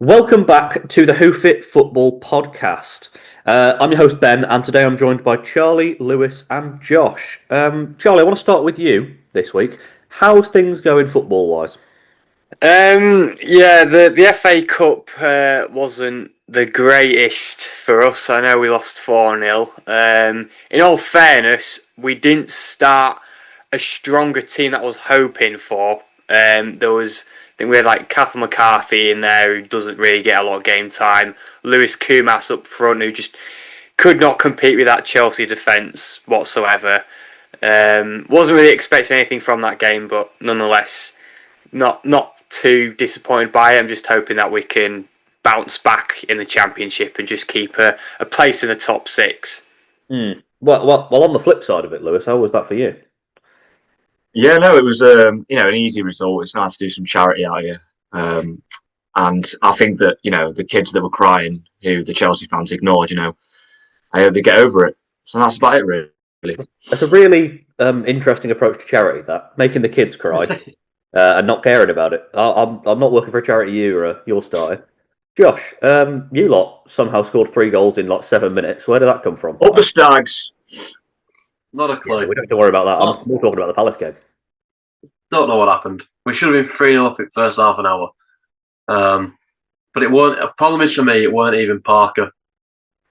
Welcome back to the Hoof Football Podcast. I'm your host Ben, and today I'm joined by Charlie, Lewis, and Josh. Charlie, I want to start with you this week. How's things going football-wise? The FA Cup wasn't the greatest for us. I know we lost 4-0. In all fairness, we didn't start a stronger team that I was hoping for. I think we had like Catherine McCarthy in there who doesn't really get a lot of game time. Lewis Kumas up front who just could not compete with that Chelsea defence whatsoever. Wasn't really expecting anything from that game, but nonetheless, not too disappointed by it. I'm just hoping that we can bounce back in the Championship and just keep a place in the top six. Well, on the flip side of it, Lewis, how was that for you? Yeah, no, it was an easy result. It's nice to do some charity out here, and I think that the kids that were crying, who the Chelsea fans ignored, I hope they get over it. So that's about it, really. It's a really interesting approach to charity, that making the kids cry and not caring about it. I'm not working for a charity you're starting. Josh, you lot somehow scored 3 goals in like 7 minutes. Where did that come from? Up the Stags. Not a clue. We don't have to worry about that. I'm more talking about the Palace game. Don't know what happened. We should have been 3-0 up in first half an hour. But it weren't. A problem is for me, it weren't even Parker.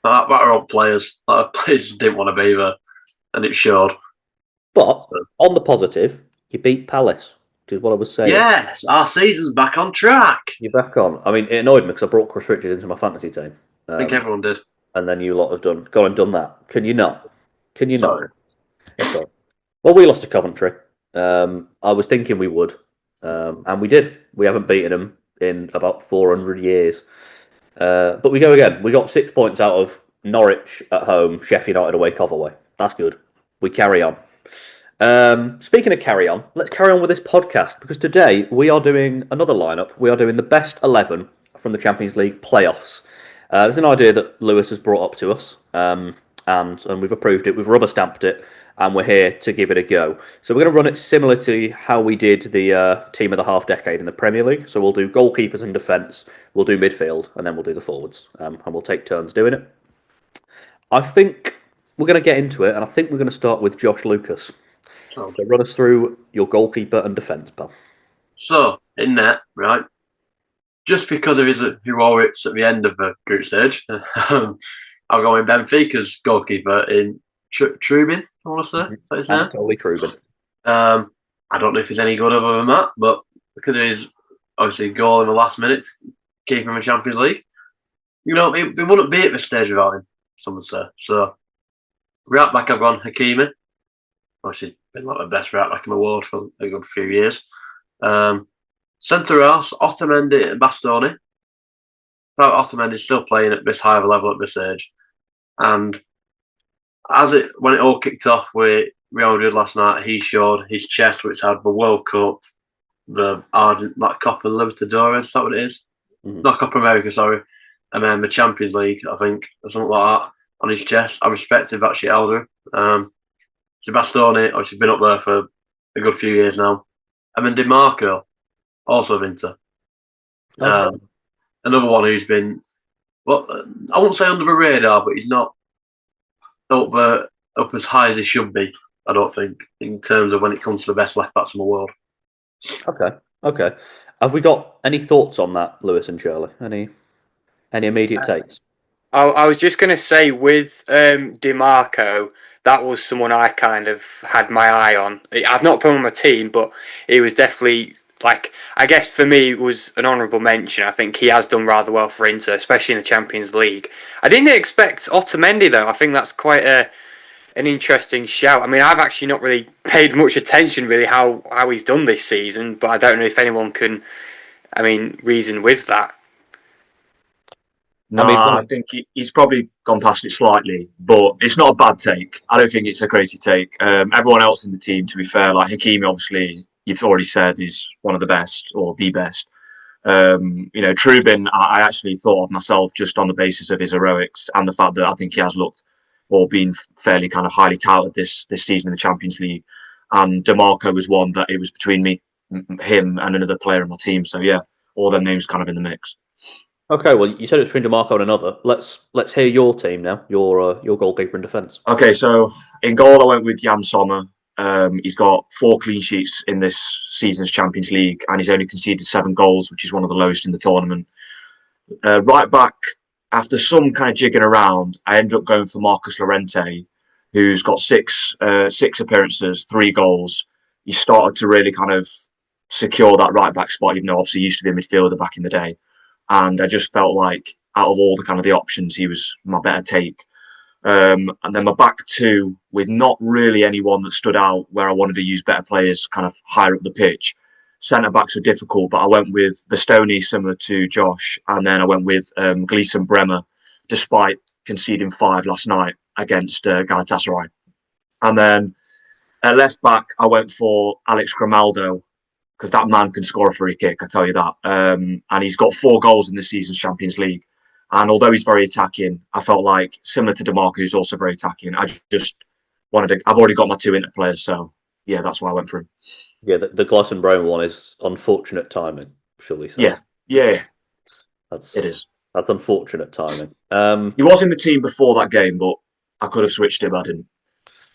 That were all players. Players didn't want to be there, and it showed. But on the positive, you beat Palace, which is what I was saying. Yes, our season's back on track. You're back on. I mean, it annoyed me because I brought Chris Richards into my fantasy team. I think everyone did. And then you lot have gone and done that. Can you not? Can you Sorry. not? Sorry. Well, we lost to Coventry. I was thinking we would, and we did. We haven't beaten them in about 400 years. But we go again. We got 6 points out of Norwich at home, Sheffield United away, Cov. That's good. We carry on. Speaking of carry on, let's carry on with this podcast because today we are doing another lineup. We are doing the best 11 from the Champions League playoffs. It's an idea that Lewis has brought up to us, and we've approved it. We've rubber stamped it, and we're here to give it a go. So we're going to run it similar to how we did the team of the half decade in the Premier League. So we'll do goalkeepers and defence, we'll do midfield, and then we'll do the forwards, and we'll take turns doing it. I think we're going to get into it, and I think we're going to start with Josh Lucas. So run us through your goalkeeper and defence, pal. So, in net, right, just because of his heroics at the end of the group stage, I'll go in Benfica's goalkeeper in Trubin, I want to say. That his name? Totally Trubin. I don't know if he's any good other than that, but because of his, obviously, goal in the last minute, keeping him in Champions League, we wouldn't be at this stage without him, some would say. So, right back, I've gone Hakimi. Obviously, been like the best right back in the world for a good few years. Centre halves, Otamendi and Bastoni. Otamendi's still playing at this high of a level at this age. And when it all kicked off with Real Madrid last night, he showed his chest, which had the World Cup, the Copa Libertadores, is that what it is? Mm-hmm. Not Copa America, sorry. And then the Champions League, I think, or something like that, on his chest. I respect him, actually, elder. Bastoni, obviously been up there for a good few years now. And then DiMarco, also of Inter. Okay. Another one who's been, well, I won't say under the radar, but he's not up as high as he should be, I don't think, in terms of when it comes to the best left-backs in the world. Okay. Have we got any thoughts on that, Lewis and Charlie? Any immediate takes? I was just going to say, with DiMarco, that was someone I kind of had my eye on. I've not put him on my team, but he was definitely, I guess for me, it was an honourable mention. I think he has done rather well for Inter, especially in the Champions League. I didn't expect Otamendi, though. I think that's quite an interesting shout. I mean, I've actually not really paid much attention, really, how he's done this season, but I don't know if anyone can, reason with that. No, I think he's probably gone past it slightly, but it's not a bad take. I don't think it's a crazy take. Everyone else in the team, to be fair, like Hakimi, obviously, you've already said is one of the best or the best. Trubin, I actually thought of myself just on the basis of his heroics and the fact that I think he has looked or been fairly kind of highly touted this season in the Champions League. And DiMarco was one that it was between him and another player in my team. So yeah, all them names kind of in the mix. Okay, well, you said it's between DeMarco and another. Let's hear your team now. Your goalkeeper in defence. Okay, so in goal, I went with Jan Sommer. He's got 4 clean sheets in this season's Champions League, and he's only conceded 7 goals, which is one of the lowest in the tournament. Right back, after some kind of jigging around, I ended up going for Marcus Llorente, who's got six appearances, 3 goals. He started to really kind of secure that right back spot, even though obviously he used to be a midfielder back in the day. And I just felt like out of all the kind of the options, he was my better take. And then my back 2, with not really anyone that stood out where I wanted to use better players kind of higher up the pitch. Centre backs were difficult, but I went with Bastoni, similar to Josh, and then I went with Gleason Bremer, despite conceding 5 last night against Galatasaray. And then at left back, I went for Alex Grimaldo, because that man can score a free kick, I tell you that. And he's got 4 goals in this season's Champions League. And although he's very attacking, I felt like, similar to DeMarco, who's also very attacking, I just wanted to... I've already got my 2 Inter players, so yeah, that's why I went for him. Yeah, the Gleason Brown one is unfortunate timing, shall we say? Yeah, it is. That's unfortunate timing. He was in the team before that game, but I could have switched him, I didn't.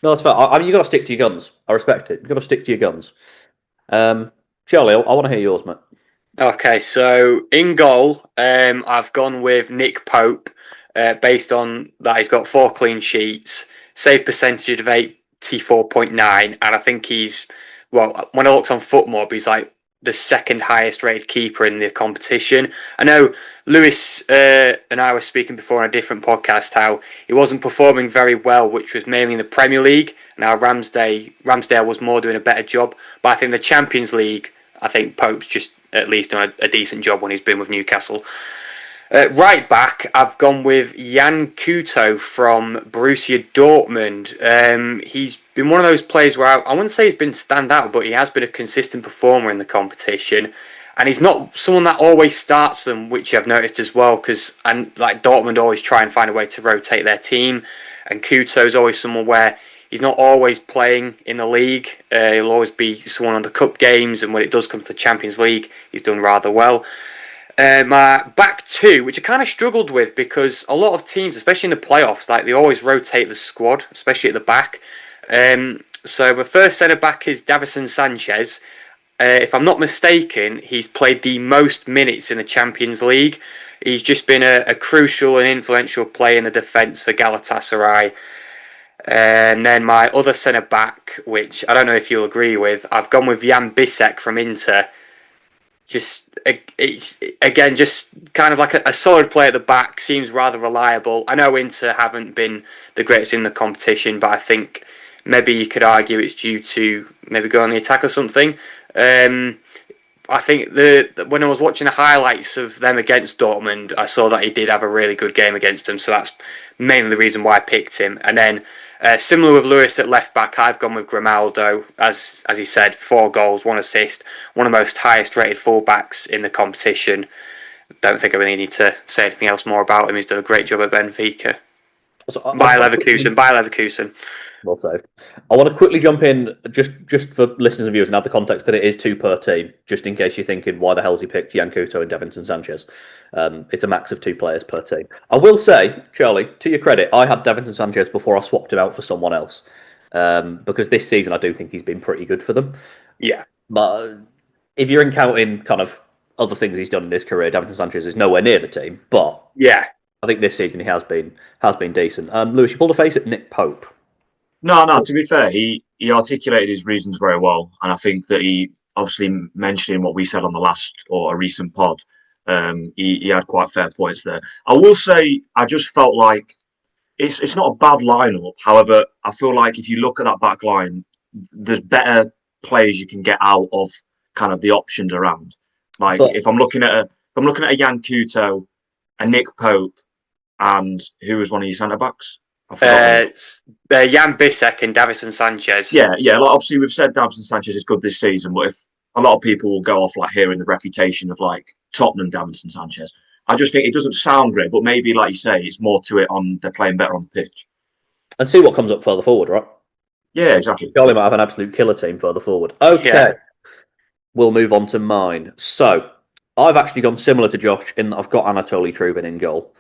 No, that's fair. I mean, you've got to stick to your guns. I respect it. You've got to stick to your guns. Charlie, I want to hear yours, mate. Okay, so in goal, I've gone with Nick Pope, based on that he's got 4 clean sheets, save percentage of 84.9, and I think he's, well, when I looked on FootMob, he's like the second highest rated keeper in the competition. I know Lewis and I were speaking before on a different podcast how he wasn't performing very well, which was mainly in the Premier League. Now Ramsdale was more doing a better job, but I think the Champions League, I think Pope's just at least done a decent job when he's been with Newcastle. Right back, I've gone with Jan Couto from Borussia Dortmund. He's been one of those players where I wouldn't say he's been standout, but he has been a consistent performer in the competition. And he's not someone that always starts them, which I've noticed as well, because like Dortmund always try and find a way to rotate their team. And Couto's always someone where he's not always playing in the league. He'll always be someone on the cup games, and when it does come to the Champions League, he's done rather well. My back 2, which I kind of struggled with because a lot of teams, especially in the playoffs, like they always rotate the squad, especially at the back. So my first centre back is Davinson Sanchez. If I'm not mistaken, he's played the most minutes in the Champions League. He's just been a crucial and influential player in the defence for Galatasaray. And then my other centre back, which I don't know if you'll agree with, I've gone with Jan Bisek from Inter. It's again just kind of like a solid player at the back, seems rather reliable. I know Inter haven't been the greatest in the competition, but I think maybe you could argue it's due to maybe go on the attack or something. I think when I was watching the highlights of them against Dortmund, I saw that he did have a really good game against them, so that's mainly the reason why I picked him. And then similar with Lewis at left back, I've gone with Grimaldo, as he said, 4 goals, 1 assist, one of the most highest rated fullbacks in the competition. Don't think I really need to say anything else more about him. He's done a great job at Benfica. By Leverkusen. Well saved. I want to quickly jump in, just for listeners and viewers, and add the context that it is 2 per team, just in case you're thinking, why the hell's he picked Jan Couto and Davinson Sanchez? It's a max of 2 players per team. I will say, Charlie, to your credit, I had Davinson Sanchez before I swapped him out for someone else, because this season I do think he's been pretty good for them. Yeah. But if you're counting kind of other things he's done in his career, Davinson Sanchez is nowhere near the team, but yeah, I think this season he has been decent. Lewis, you pulled a face at Nick Pope. No. To be fair, he articulated his reasons very well, and I think that he obviously mentioning what we said on the last or a recent pod. He had quite fair points there. I will say, I just felt like it's not a bad lineup. However, I feel like if you look at that back line, there's better players you can get out of kind of the options around. Like if I'm looking at a Jan Couto, a Nick Pope, and who was one of your centre backs? Jan Bisek and Davinson Sanchez. Yeah. Like obviously, we've said Davinson Sanchez is good this season, but if a lot of people will go off like hearing the reputation of like Tottenham Davinson Sanchez, I just think it doesn't sound great. But maybe, like you say, it's more to it on they're playing better on the pitch. And see what comes up further forward, right? Yeah, exactly. Charlie might have an absolute killer team further forward. Okay, We'll move on to mine. So I've actually gone similar to Josh in that I've got Anatoly Trubin in goal.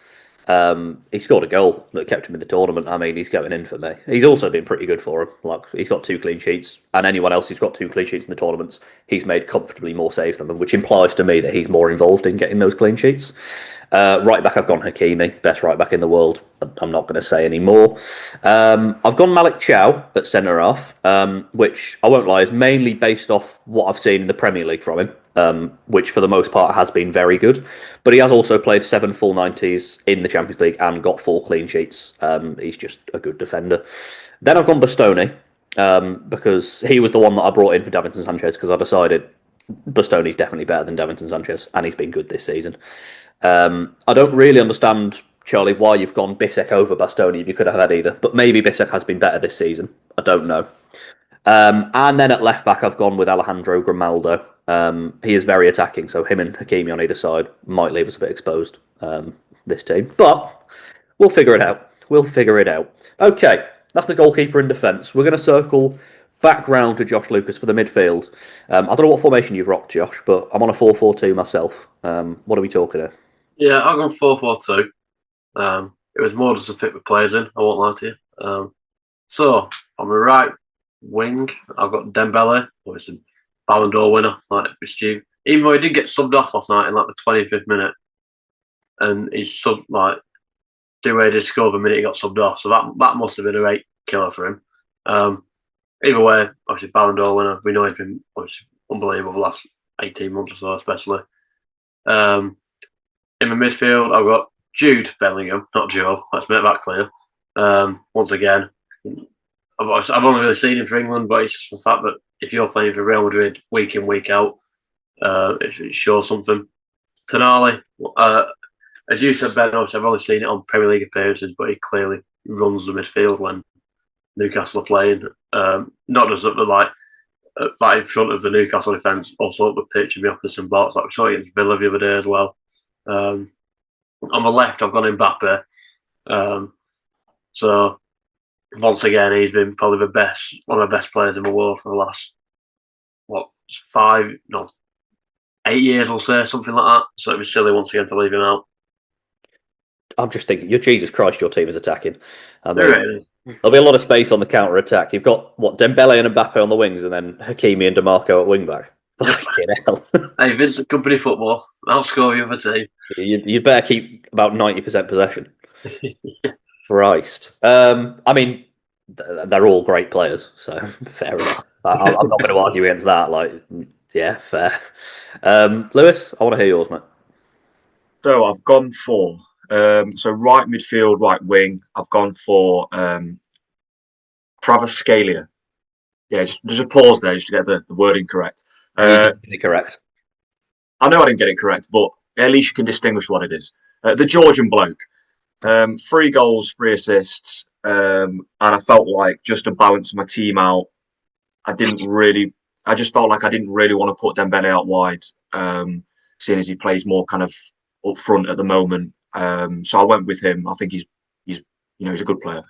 He scored a goal that kept him in the tournament. I mean, he's going in for me. He's also been pretty good for him. Like, he's got 2 clean sheets, and anyone else who's got 2 clean sheets in the tournaments, he's made comfortably more saves than them, which implies to me that he's more involved in getting those clean sheets. Right back, I've gone Hakimi, best right back in the world. I'm not going to say any more. I've gone Malik Chow at centre half, which I won't lie is mainly based off what I've seen in the Premier League from him. Which for the most part has been very good. But he has also played 7 full 90s in the Champions League and got 4 clean sheets. He's just a good defender. Then I've gone Bastoni because he was the one that I brought in for Davinson Sanchez because I decided Bastoni's definitely better than Davinson Sanchez and he's been good this season. I don't really understand, Charlie, why you've gone Bissek over Bastoni if you could have had either. But maybe Bissek has been better this season. I don't know. And then at left back, I've gone with Alejandro Grimaldo. He is very attacking, so him and Hakimi on either side might leave us a bit exposed, this team. But we'll figure it out. We'll figure it out. Okay, that's the goalkeeper in defence. We're going to circle back round to Josh Lucas for the midfield. I don't know what formation you've rocked, Josh, but I'm on a 4-4-2 myself. What are we talking here? Yeah, I've gone 4-4-2. It was more just to fit with players in, I won't lie to you. So, on the right wing, I've got Dembele, obviously Ballon d'Or winner, like it's due. Even though he did get subbed off last night in like the 25th minute, and he's subbed like Doué did score the minute he got subbed off, so that must have been a great killer for him. Either way, obviously Ballon d'Or winner. We know he's been obviously unbelievable the last 18 months or so, especially. In the midfield, I've got Jude Bellingham, not Joe. Let's make that clear. Once again, I've only really seen him for England, but it's just the fact that if you're playing for Real Madrid week in, week out, it shows something. Tonali, as you said, Ben, I've only seen it on Premier League appearances, but he clearly runs the midfield when Newcastle are playing. Not just at the like in front of the Newcastle defence, also up the pitch in the opposite box. Like we saw against Villa the other day as well. On the left, I've gone Mbappe. So once again, he's been probably one of the best players in the world for the last 8 years, we'll say, something like that. So it'd be silly once again to leave him out. I'm just thinking, Jesus Christ, your team is attacking. I mean, Really? there'll be a lot of space on the counter attack. You've got Dembele and Mbappe on the wings, and then Hakimi and DeMarco at wing back. Fucking hell! Hey, Vincent Company football. Outscore the other team. You'd better keep about 90% possession. Christ. I mean, they're all great players, so fair enough. I'm not going to argue against that. Like, yeah, fair. Lewis, I want to hear yours, mate. So I've gone for right midfield, right wing. I've gone for Kvaratskhelia. Yeah, just a pause there just to get the wording correct. Correct. I know I didn't get it correct, but at least you can distinguish what it is. The Georgian bloke. 3 goals, 3 assists, and I felt like just to balance my team out, I just felt like I didn't really want to put Dembele out wide, seeing as he plays more kind of up front at the moment. So I went with him. I think he's a good player.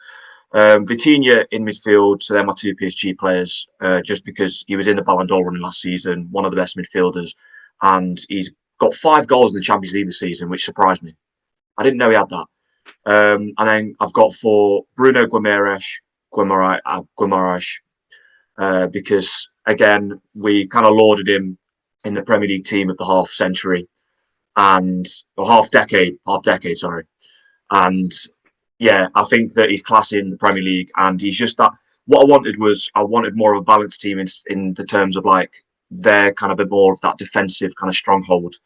Vitinha in midfield, so they're my 2 PSG players, just because he was in the Ballon d'Or running last season, one of the best midfielders, and he's got 5 goals in the Champions League this season, which surprised me. I didn't know he had that. And then I've got for Bruno Guimaraes, because again we kind of lauded him in the Premier League team of the half decade, sorry. And yeah, I think that he's classy in the Premier League, and he's just that. What I wanted more of a balanced team in the terms of like they're kind of a bit more of that defensive kind of stronghold.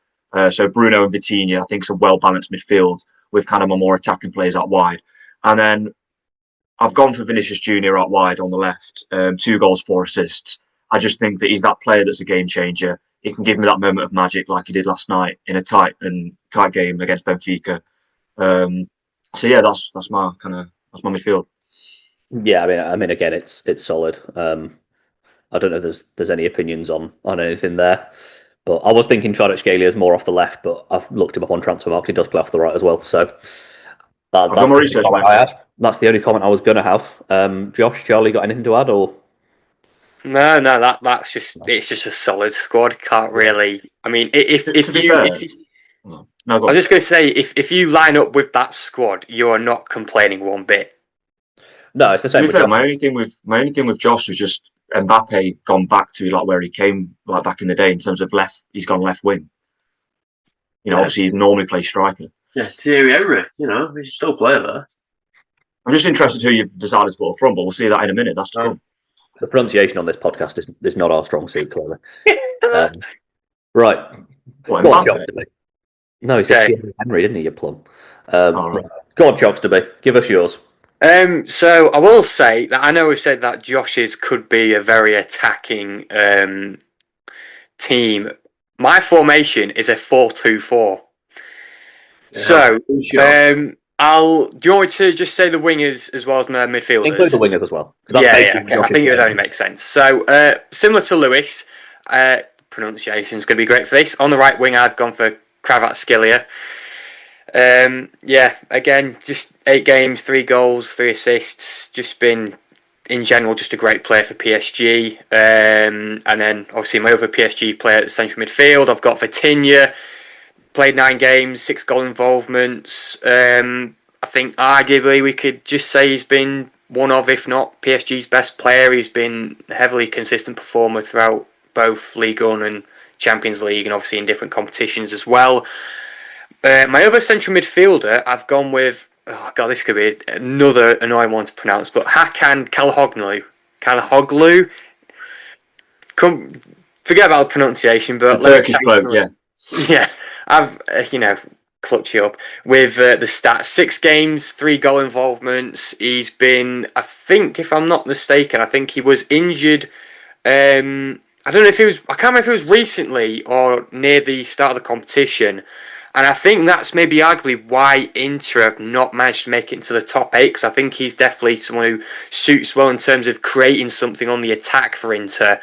So Bruno and Vitinha, I think, is a well balanced midfield with kind of more attacking players out wide. And then I've gone for Vinicius Junior out wide on the left, 2 goals, 4 assists. I just think that he's that player that's a game changer. He can give me that moment of magic like he did last night in a tight game against Benfica. So yeah, that's my midfield. Yeah, I mean, again, it's solid. I don't know if there's any opinions on anything there, but I was thinking Kvaratskhelia is more off the left, but I've looked him up on Transfermarkt. He does play off the right as well. So I've done my research, mate. That's the only comment I was going to have. Josh, Charlie, got anything to add or? No, that's just it's just a solid squad. Can't really. I mean, if To be you, fair, if you no, I go was on. just going to say, if you line up with that squad, you are not complaining one bit. No, it's the To same be with fair, Josh. my only thing with Josh was just Mbappe gone back to like where he came like back in the day in terms of left. He's gone left wing. Yeah. Obviously he normally plays striker. Yeah, Thierry Henry, he should still play there. I'm just interested who you've decided to put up front, but we'll see that in a minute. That's to come. The pronunciation on this podcast is not our strong suit, clearly. Right. What, Go on, Mbappe? Chocksterby. No, he said Okay. Thierry Henry, didn't he, you plum? All right. Right. Go on, Chocksterby. Give us yours. So I will say that I know we've said that Josh's could be a very attacking team. My formation is a 4-2-4. So do you want me to just say the wingers as well as my midfielders? Include the wingers as well. Yeah. Okay. I think it would only make sense. So similar to Lewis, pronunciation is going to be great for this. On the right wing, I've gone for Kvaratskhelia. Again, just 8 games, 3 goals, 3 assists. Just been, in general, just a great player for PSG. And then, obviously, my other PSG player at central midfield, I've got Vitinha. Played 9 games, 6 goal involvements. I think arguably we could just say he's been one of, if not PSG's best player. He's been a heavily consistent performer throughout both Ligue 1 and Champions League, and obviously in different competitions as well. My other central midfielder, I've gone with. Oh god, this could be another annoying one to pronounce, but Hakan Çalhanoğlu. Çalhanoğlu. Forget about the pronunciation, but The Turkish bloke, yeah. Yeah, I've clutch you up with the stats. 6 games, 3 goal involvements. He's been, I think, if I'm not mistaken, I think he was injured. I don't know if it was. I can't remember if it was recently or near the start of the competition. And I think that's maybe arguably why Inter have not managed to make it into the top 8, because I think he's definitely someone who suits well in terms of creating something on the attack for Inter.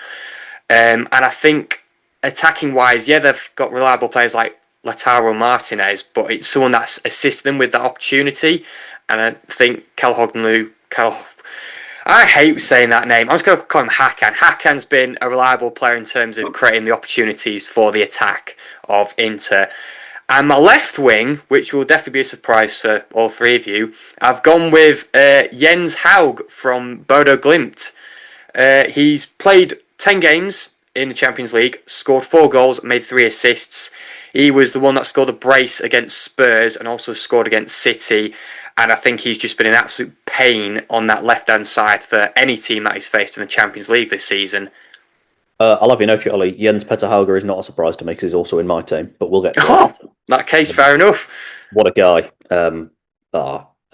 And I think attacking wise, yeah, they've got reliable players like Lautaro Martinez, but it's someone that's assisted them with that opportunity. And I think I hate saying that name. I'm just going to call him Hakan. Hakan's been a reliable player in terms of creating the opportunities for the attack of Inter. And my left wing, which will definitely be a surprise for all 3 of you, I've gone with Jens Haug from Bodo Glimt. He's played 10 games in the Champions League, scored 4 goals, made 3 assists. He was the one that scored a brace against Spurs and also scored against City. And I think he's just been an absolute pain on that left-hand side for any team that he's faced in the Champions League this season. I'll have you know, Charlie, Jens Petter Hauger is not a surprise to me because he's also in my team, but we'll get to that. That case, fair enough. What a guy.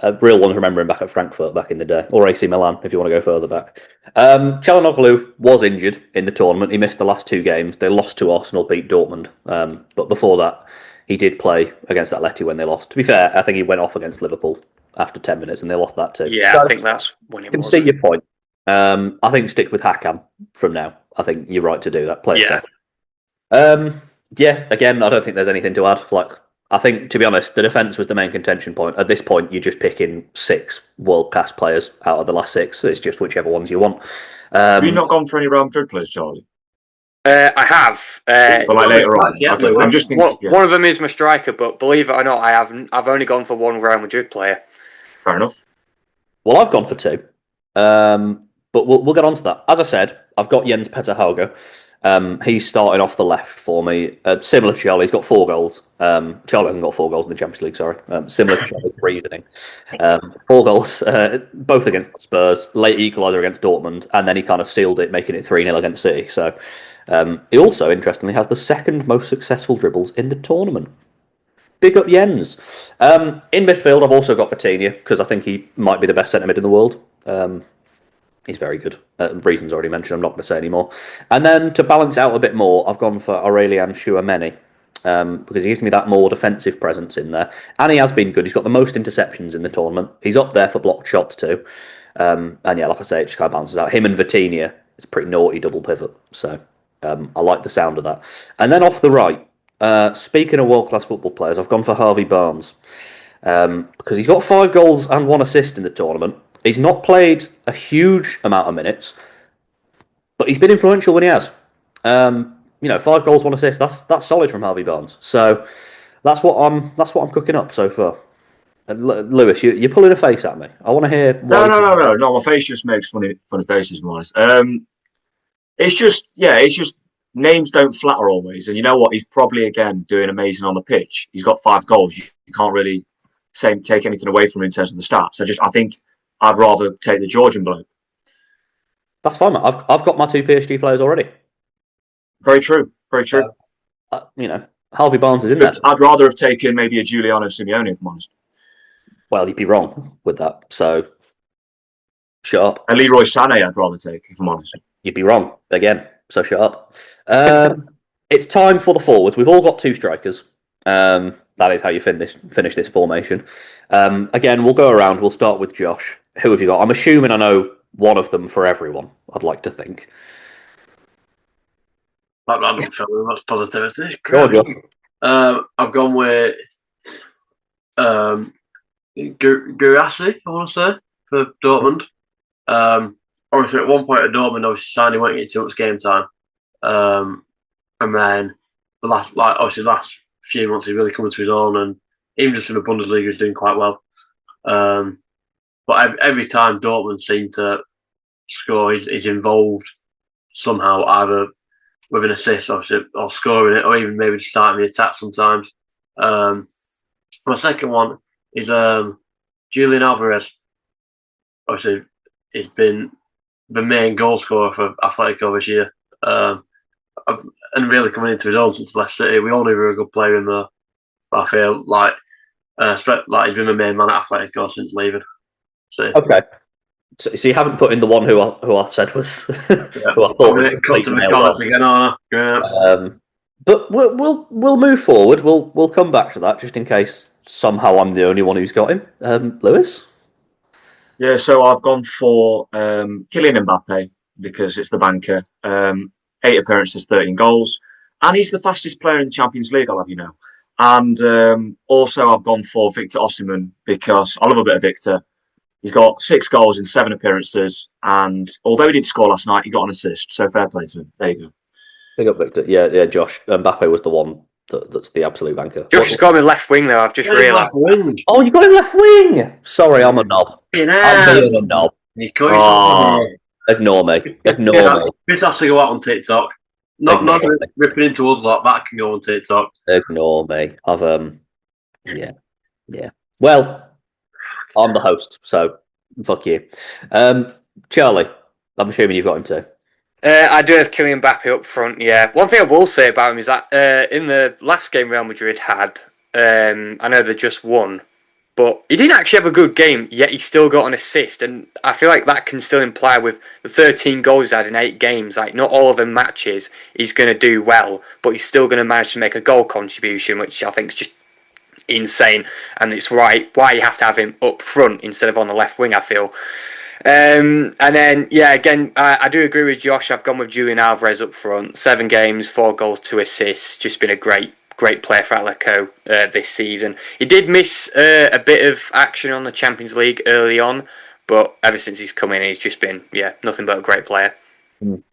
A real one to remember him back at Frankfurt back in the day, or AC Milan if you want to go further back. Çalhanoğlu was injured in the tournament. He missed the last 2 games. They lost to Arsenal, beat Dortmund. But before that, he did play against Atleti when they lost. To be fair, I think he went off against Liverpool after 10 minutes and they lost that too. Yeah, so I think that's when it was. I can see your point. I think stick with Hakan from now. I think you're right to do that. Play it safe. Again, I don't think there's anything to add. I think, to be honest, the defence was the main contention point. At this point, you're just picking 6 world-class players out of the last 6. So it's just whichever ones you want. Have you not gone for any Real Madrid players, Charlie? I have. But later on. Yeah, Okay. I'm just thinking. One of them is my striker, but believe it or not, I haven't. I've only gone for 1 Real Madrid player. Fair enough. Well, I've gone for 2. But we'll get on to that. As I said, I've got Jens Petter Hauger. He's starting off the left for me. Similar to Charlie, he's got 4 goals. Charlie hasn't got 4 goals in the Champions League, sorry. Similar to Charlie's reasoning. 4 goals, both against Spurs, late equaliser against Dortmund, and then he kind of sealed it, making it 3-0 against City. So he also, interestingly, has the 2nd most successful dribbles in the tournament. Big up Jens. In midfield, I've also got Vitinha, because I think he might be the best centre mid in the world. He's very good. Reasons already mentioned, I'm not going to say anymore. And then to balance out a bit more, I've gone for Aurelian Tchouameni because he gives me that more defensive presence in there. And he has been good. He's got the most interceptions in the tournament. He's up there for blocked shots too. And yeah, like I say, it just kind of balances out. Him and Vitinha, it's a pretty naughty double pivot. So I like the sound of that. And then off the right, speaking of world-class football players, I've gone for Harvey Barnes because he's got 5 goals and 1 assist in the tournament. He's not played a huge amount of minutes, but he's been influential when he has. 5 goals, 1 assist. That's solid from Harvey Barnes. So that's what I'm cooking up so far. Lewis, you're pulling a face at me. I want to hear. No. My face just makes funny faces, more honest. It's just names don't flatter always, and you know what? He's probably again doing amazing on the pitch. He's got 5 goals. You can't really take anything away from him in terms of the stats. I think I'd rather take the Georgian bloke. That's fine, mate. I've got my 2 PSG players already. Very true. Harvey Barnes is in there. I'd rather have taken maybe a Giuliano Simeone, if I'm honest. Well, you'd be wrong with that. So shut up. A Leroy Sané, I'd rather take, if I'm honest. You'd be wrong again. So shut up. It's time for the forwards. We've all got 2 strikers. That is how you finish this formation. Again, we'll go around. We'll start with Josh. Who have you got? I'm assuming I know one of them for everyone. I'd like to think. That random fellow, that's positivity. Go on, Josh. I've gone with Gurasi, I want to say, for Dortmund. Obviously, at one point at Dortmund, obviously signed, he won't get too much game time. And then the last few months, he's really coming to his own, and even just in the Bundesliga, he's doing quite well. But every time Dortmund seem to score, he's involved somehow, either with an assist, obviously, or scoring it, or even maybe just starting the attack sometimes. My second one is Julian Alvarez. Obviously, he's been the main goal scorer for Atletico this year, and really coming into his own since Leicester City. We all knew he was a good player in there, but I feel like he's been the main man at Atletico since leaving. So, okay. So you haven't put in the one who I said was who I thought was completely nailed on. But we'll move forward. We'll come back to that just in case somehow I'm the only one who's got him. Lewis? Yeah, so I've gone for Kylian Mbappe because it's the banker. 8 appearances, 13 goals, and he's the fastest player in the Champions League. I'll have you know. And also I've gone for Victor Osimhen because I love a bit of Victor. He's got 6 goals in 7 appearances, and although he didn't score last night, he got an assist. So fair play to him. There you go. Big up, Victor. Yeah, Josh. Mbappe was the one that's the absolute banker. Josh has got him left wing though. I've just realised. Oh, you got him left wing. Sorry, I'm a knob. I'm being a knob. Ignore me. Me. This has to go out on TikTok. Not ripping into us like that can go on TikTok. Ignore me. I've yeah. Well, I'm the host, so fuck you. Charlie, I'm assuming you've got him too. I do have Kylian Mbappe up front, yeah. One thing I will say about him is that in the last game Real Madrid had, I know they just won, but he didn't actually have a good game, yet he still got an assist, and I feel like that can still imply with the 13 goals he's had in 8 games, like not all of them matches he's going to do well, but he's still going to manage to make a goal contribution, which I think is just insane, and it's why you have to have him up front instead of on the left wing, I feel. And then, yeah, again, I do agree with Josh. I've gone with Julian Alvarez up front. 7 games, 4 goals, 2 assists. Just been a great player for Atletico this season. He did miss a bit of action on the Champions League early on, but ever since he's come in, he's just been, nothing but a great player.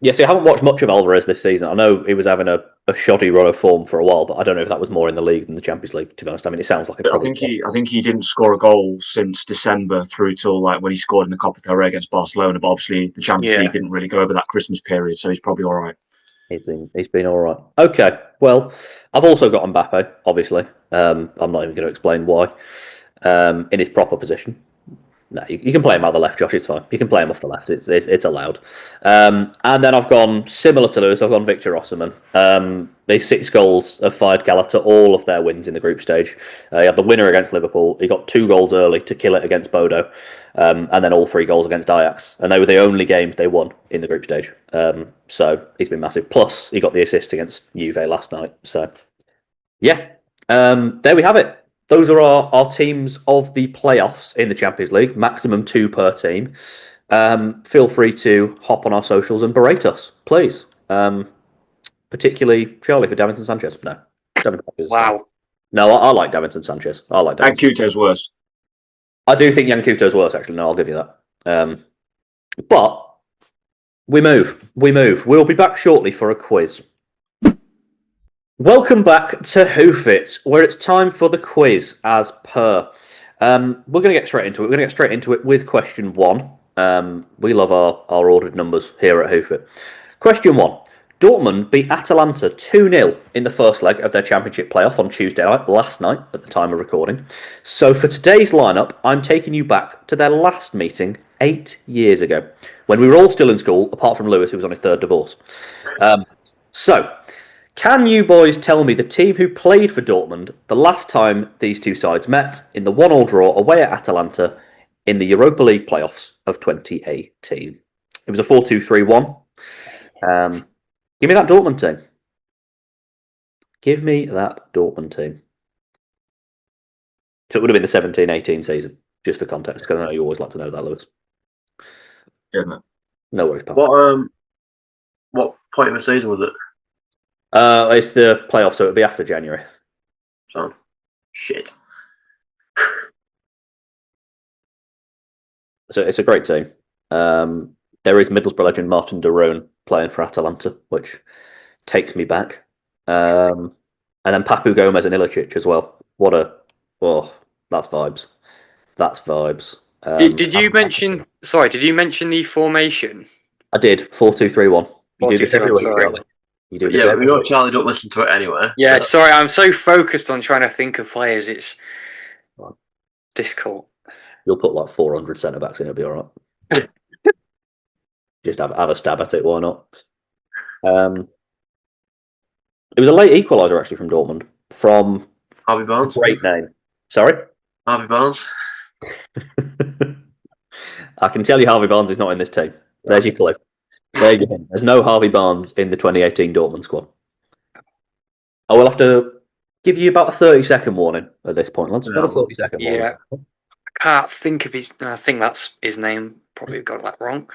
Yeah, see, I haven't watched much of Alvarez this season. I know he was having a shoddy run of form for a while, but I don't know if that was more in the league than the Champions League, to be honest. I mean, it sounds like I think he didn't score a goal since December through till like when he scored in the Copa del Rey against Barcelona, but obviously the Champions League didn't really go over that Christmas period, so he's probably all right. He's been all right. Okay, well, I've also got Mbappe, obviously. I'm not even going to explain why. In his proper position. No, you can play him out the left, Josh. It's fine. You can play him off the left. It's allowed. And then I've gone similar to Lewis. I've gone Victor Osimhen. These 6 goals have fired Galata all of their wins in the group stage. He had the winner against Liverpool. He got 2 goals early to kill it against Bodo, and then all 3 goals against Ajax. And they were the only games they won in the group stage. So he's been massive. Plus, he got the assist against Juve last night. So yeah, there we have it. Those are our teams of the playoffs in the Champions League, maximum 2 per team. Feel free to hop on our socials and berate us, please. Particularly Charlie for Davinson Sanchez. No. Wow. No, I like Davinson Sanchez. I like Davinson. And Couto's worse. I do think Jan Couto's worse, actually. No, I'll give you that. But We move. We'll be back shortly for a quiz. Welcome back to Hoof It, where it's time for the quiz as per. We're going to get straight into it. We're going to get straight into it with question 1. We love our ordered numbers here at Hoof It. Question 1. Dortmund beat Atalanta 2-0 in the first leg of their championship playoff on Tuesday night, last night at the time of recording. So for today's lineup, I'm taking you back to their last meeting 8 years ago, when we were all still in school, apart from Lewis, who was on his third divorce. So, can you boys tell me the team who played for Dortmund the last time these two sides met in the 1-1 draw away at Atalanta in the Europa League playoffs of 2018? It was a 4-2-3-1. Give me that Dortmund team. Give me that Dortmund team. So it would have been the 17-18 season, just for context, because I know you always like to know that, Lewis. Yeah, man. No worries, pal. What point of the season was it? It's the playoff, so it'll be after January. So, shit. So it's a great team. There is Middlesbrough legend Martin de Roon playing for Atalanta, which takes me back. And then Papu Gomez and Ilicic as well. That's vibes. That's vibes. Did you mention? Sorry, did you mention the formation? I did 4-2-3-1. You do this every week, sorry. Charlie. You do this Yeah, every we know week. Charlie don't listen to it anyway. Yeah, so. sorry, I'm so focused on trying to think of players. It's difficult. You'll put like 400 centre backs in, it'll be all right. Just have a stab at it, why not? It was a late equaliser actually from Dortmund from Harvey Barnes. great name. Sorry? Harvey Barnes. I can tell you Harvey Barnes is not in this team. There's your clue. There you go. There's no Harvey Barnes in the 2018 Dortmund squad. I will have to give you about a 30-second warning at this point, lads. About a 30-second warning. Yeah. I can't think of his. I think that's his name. Probably got that wrong.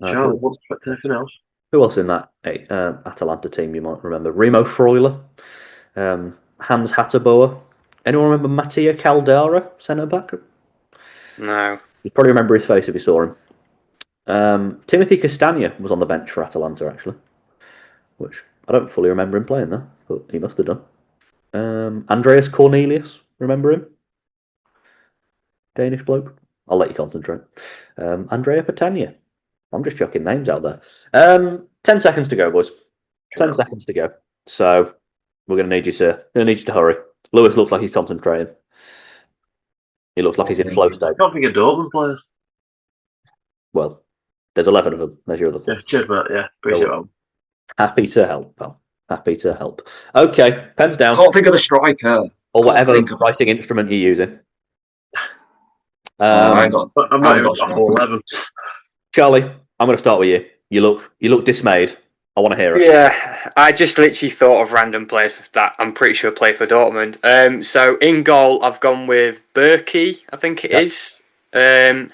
Charlie, what's anything else? Who else in that Atalanta team you might remember? Remo Freuler, Hans Hatterboer. Anyone remember Mattia Caldara, centre back? No. You'd probably remember his face if you saw him. Timothy Castagna was on the bench for Atalanta, actually, which I don't fully remember him playing there, but he must have done. Andreas Cornelius, remember him? Danish bloke. I'll let you concentrate. Andrea Patania. I'm just chucking names out there. 10 seconds to go, boys. 10 seconds to go. So we're going to need you to hurry. Lewis looks like he's concentrating. He looks like he's in flow state. I don't think of Dortmund players. Well, there's 11 of them. There's your other thing. Yeah, cheers, mate. Yeah, appreciate it. Happy to help, pal. Happy to help. Okay, pens down. Can't think of the striker. Or whatever writing instrument you're using. I'm not even got 4-11. Charlie, I'm going to start with you. You look dismayed. I want to hear it. Yeah, I just literally thought of random players that I'm pretty sure play for Dortmund. So in goal, I've gone with Berkey, I think it is. I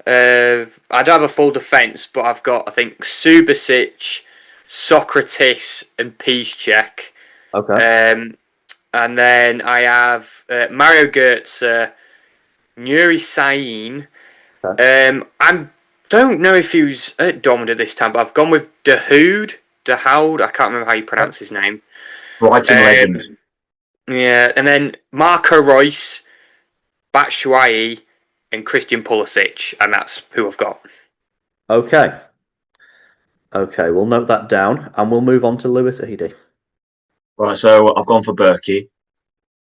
don't have a full defence, but I've got, I think, Subasic, Socrates, and Piszczek. Okay. And then I have Mario Götze, Nuri Sahin. Okay. I don't know if he was at Dortmund at this time, but I've gone with De Houd, I can't remember how you pronounce his name. Brighton legend. Yeah, and then Marco Reus, Batshuayi, and Christian Pulisic, and that's who I've got. Okay, we'll note that down, and we'll move on to Lewis Eady. Right, so I've gone for Berkey.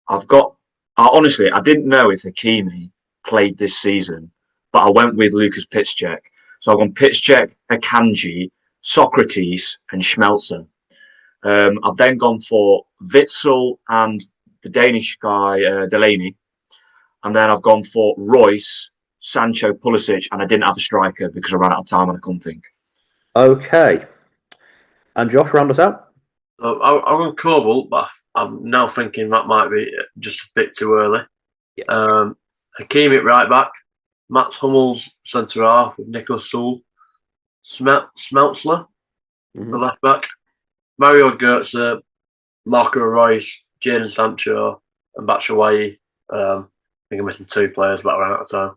Honestly, I didn't know if Hakimi played this season, but I went with Lucas Piszczek. So I've gone Piszczek, Akanji, Socrates, and Schmelzer. I've then gone for Witzel and the Danish guy, Delaney. And then I've gone for Royce, Sancho, Pulisic, and I didn't have a striker because I ran out of time and I couldn't think. Okay. And Josh, round us out. I'm on Corbel, but I'm now thinking that might be just a bit too early. Yeah. Hakimi at right back, Mats Hummels centre half with Nicholas Sewell, Smeltzler the left back, Mario Götze, Marco Reus, Jadon Sancho, and Batshuayi. I think I'm missing 2 players, but I ran out of time.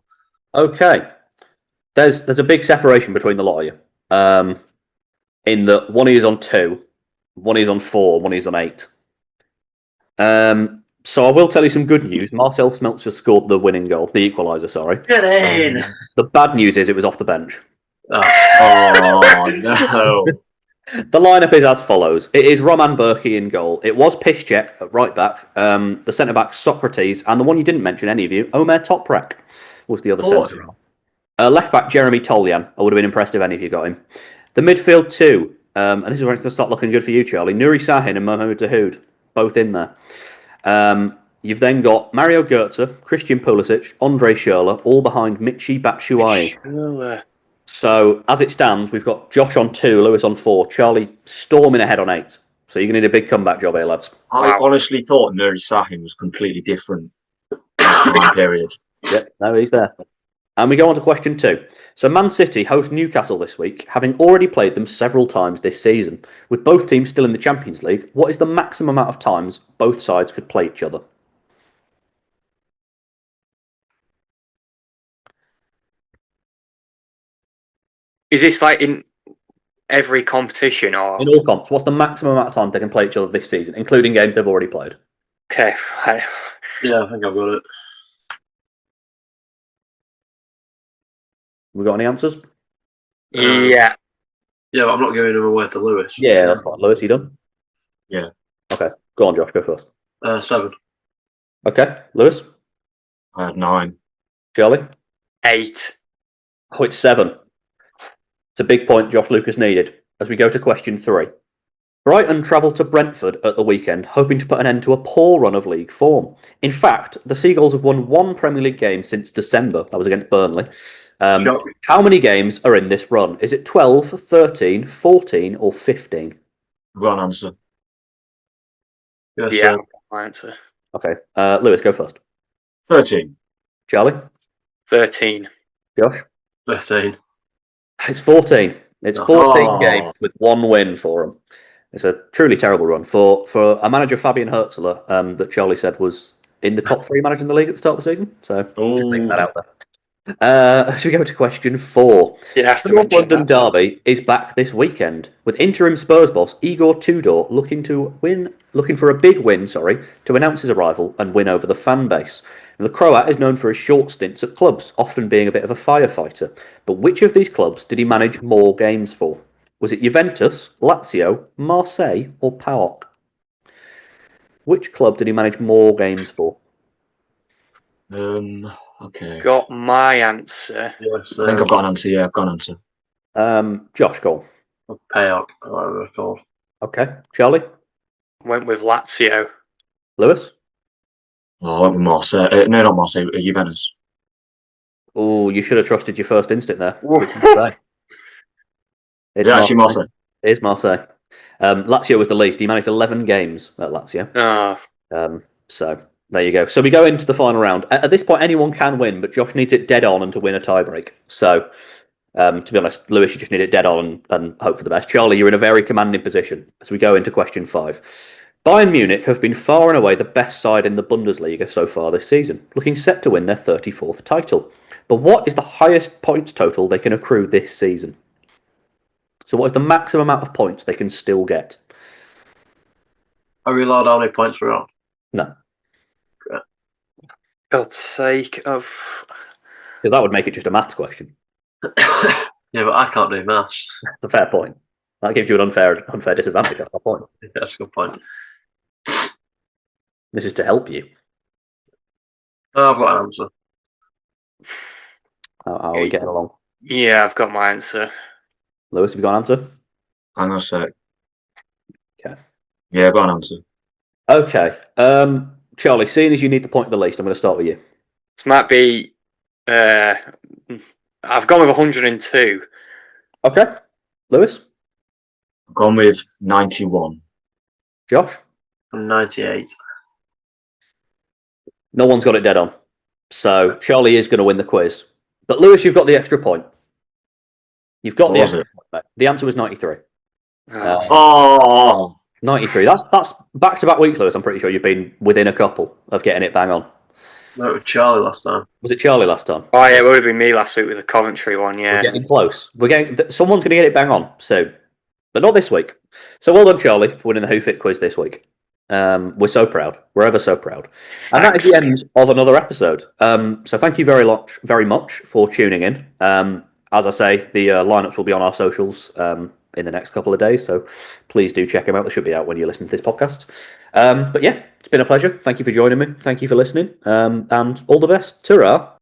Okay. there's a big separation between the lot of you. In that one is on 2, one is on 4, one is on 8. So I will tell you some good news. Marcel Smeltzer scored the winning goal, the equaliser, sorry. Get in! The bad news is it was off the bench. Oh, no. The lineup is as follows. It is Roman Berkey in goal. It was Piszczek at right back. The centre back Socrates, and the one you didn't mention, any of you, Omer Toprak was the other centre. Left back Jeremy Toljan. I would have been impressed if any of you got him. The midfield 2, and this is where it's going to start looking good for you, Charlie. Nuri Sahin and Mohamed Dahoud, both in there. You've then got Mario Götze, Christian Pulisic, Andre Schürrle, all behind Michy Batshuayi. So, as it stands, we've got Josh on 2, Lewis on 4, Charlie storming ahead on 8. So you're going to need a big comeback job here, lads. I honestly thought Nuri Sahin was completely different time period. Yep, no, he's there. And we go on to question 2. So Man City host Newcastle this week, having already played them several times this season. With both teams still in the Champions League, what is the maximum amount of times both sides could play each other? Is this like in every competition or? In all comps, what's the maximum amount of times they can play each other this season, including games they've already played? Okay. Yeah, I think I've got it. We got any answers? Yeah. Yeah, but I'm not giving them away to Lewis. Yeah, that's fine. Lewis, you done? Yeah. Okay, go on, Josh, go first. 7. Okay, Lewis? I had 9. Charlie? 8. Oh, it's 7. It's a big point Josh Lucas needed as we go to question 3. Brighton travelled to Brentford at the weekend, hoping to put an end to a poor run of league form. In fact, the Seagulls have won 1 Premier League game since December. That was against Burnley. How many games are in this run? Is it 12, 13, 14 or 15? Wrong answer. Yeah, my answer. Okay, Lewis, go first. 13. Charlie? 13. Josh? 13. It's 14. It's 14 games with 1 win for them. It's a truly terrible run for a manager, Fabian Hurtzler, that Charlie said was in the top 3 managers in the league at the start of the season. So just making that out there. As we go to question 4. Yeah, The North London derby is back this weekend with interim Spurs boss Igor Tudor looking for a big win, to announce his arrival and win over the fan base. And the Croat is known for his short stints at clubs, often being a bit of a firefighter. But which of these clubs did he manage more games for? Was it Juventus, Lazio, Marseille, or PAOK? Which club did he manage more games for? Okay. Got my answer. Yes, I think I've got an answer. Yeah, I've got an answer. Josh, go on. Payout, whatever it's called. Okay. Charlie? Went with Lazio. Lewis? Oh, I went with Marseille. No, not Marseille. Juventus. Oh, you should have trusted your first instinct there. It's actually Marseille. It is Marseille. Lazio was the least. He managed 11 games at Lazio. So there you go. So we go into the final round. At this point, anyone can win, but Josh needs it dead on and to win a tiebreak. So, to be honest, Lewis, you just need it dead on and hope for the best. Charlie, you're in a very commanding position as we go into question 5. Bayern Munich have been far and away the best side in the Bundesliga so far this season, looking set to win their 34th title. But what is the highest points total they can accrue this season? So what is the maximum amount of points they can still get? Are we allowed how many points we're on? No. God's sake of. Because that would make it just a maths question. Yeah, but I can't do maths. It's a fair point. That gives you an unfair disadvantage. That's my point. That's a good point. This is to help you. Oh, I've got an answer. How are we getting along? Yeah, I've got my answer. Lewis, have you got an answer? Hang on a sec. Okay. Yeah, I've got an answer. Okay. Charlie, seeing as you need the point the least, I'm going to start with you. This might be. I've gone with 102. Okay. Lewis? I've gone with 91. Josh? 98. No one's got it dead on. So Charlie is going to win the quiz. But Lewis, you've got the extra point. You've got the extra point, mate. The answer was 93. Oh! 93. That's back-to-back weeks, Lewis. I'm pretty sure you've been within a couple of getting it bang on. No, it was Charlie last time. Was it Charlie last time? Oh yeah, it would have been me last week with the Coventry one. Yeah. We're getting close. Someone's going to get it bang on soon, but not this week. So well done, Charlie, for winning the Who Fit quiz this week. We're so proud. We're ever so proud. And that is the end of another episode. So thank you very much for tuning in. As I say, the lineups will be on our socials in the next couple of days, so please do check them out. They should be out when you listen to this podcast. But yeah, it's been a pleasure. Thank you for joining me. Thank you for listening. And all the best. Ta-ra.